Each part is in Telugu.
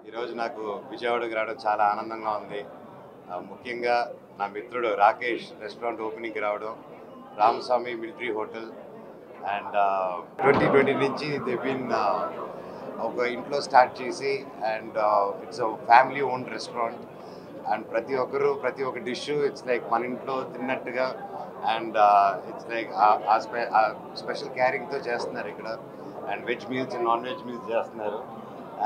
ఈరోజు నాకు విజయవాడకు రావడం చాలా ఆనందంగా ఉంది. ముఖ్యంగా నా మిత్రుడు రాకేష్ రెస్టారెంట్ ఓపెనింగ్కి రావడం, రామస్వామి మిలిటరీ హోటల్ అండ్ 2020 నుంచి దిబిన్ ఒక ఇంట్లో స్టార్ట్ చేసి and it's family own restaurant and ప్రతి ఒక్క డిష్ ఇట్స్ లైక్ మన ఇంట్లో తిన్నట్టుగా అండ్ ఇట్స్ లైక్ స్పెషల్ క్యారింగ్తో చేస్తున్నారు ఇక్కడ and veg meals and non veg meals చేస్తున్నారు.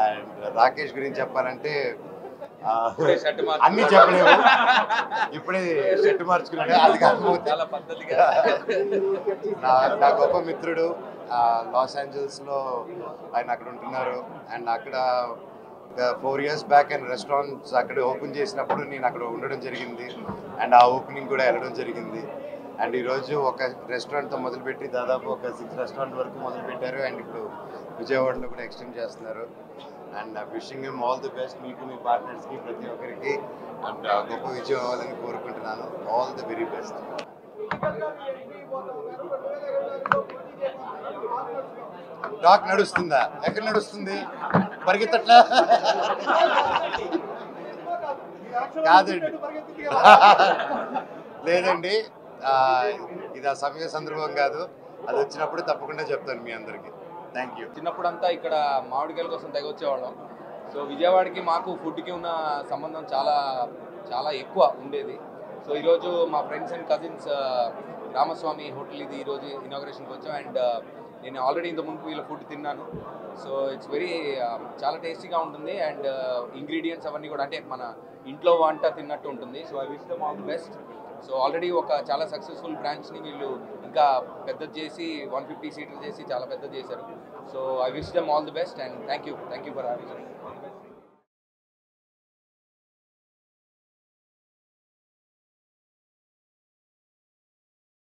అండ్ రాకేష్ గురించి చెప్పాలంటే అన్ని చెప్పలేము, ఇప్పుడే షర్ట్ మార్చుకున్నాడు. అది కాకపోతే నా గొప్ప మిత్రుడు లాస్ ఏంజల్స్లో ఆయన అక్కడ ఉంటున్నారు అండ్ అక్కడ 4 years బ్యాక్ అండ్ రెస్టారెంట్స్ అక్కడ ఓపెన్ చేసినప్పుడు నేను అక్కడ ఉండడం జరిగింది అండ్ ఆ ఓపెనింగ్ కూడా వెళ్ళడం జరిగింది. అండ్ ఈరోజు ఒక రెస్టారెంట్తో మొదలుపెట్టి దాదాపు ఒక 6 రెస్టారెంట్ వరకు మొదలుపెట్టారు అండ్ ఇప్పుడు విజయవాడలో కూడా ఎక్స్టెండ్ చేస్తున్నారు. And wishing him all the best, మీకు మీ పార్ట్నర్స్కి ప్రతి ఒక్కరికి అండ్ గొప్ప విజయం అవ్వాలని కోరుకుంటున్నాను. All the very best. Talk నడుస్తుందా? ఎక్కడ నడుస్తుంది? పరిగెత్తట్లా కాదండి, లేదండి, ఇది ఆ సమయ సందర్భం కాదు. అది వచ్చినప్పుడు తప్పకుండా చెప్తాను మీ అందరికీ. Thank you. చిన్నప్పుడంతా ఇక్కడ మామిడికాయల కోసం తెగ వచ్చేవాళ్ళం. సో విజయవాడకి మాకు ఫుడ్కి ఉన్న సంబంధం చాలా చాలా ఎక్కువ ఉండేది. సో ఈరోజు మా friends and cousins Ramaswamy hotel ఇది ఈరోజు ఇనాగ్రేషన్కి వచ్చాం అండ్ నేను ఆల్రెడీ ఇంత ముందు వీళ్ళ ఫుడ్ తిన్నాను. సో ఇట్స్ వెరీ చాలా టేస్టీగా ఉంటుంది అండ్ ఇంగ్రీడియంట్స్ అవన్నీ కూడా అంటే మన ఇంట్లో వంట తిన్నట్టు ఉంటుంది. So I wish them all the best. So already ఒక చాలా సక్సెస్ఫుల్ బ్రాంచ్ని వీళ్ళు ఇంకా పెద్దది చేసి 150 సీట్లు చేసి చాలా పెద్దది చేశారు. So I wish them all the best and thank you for having me.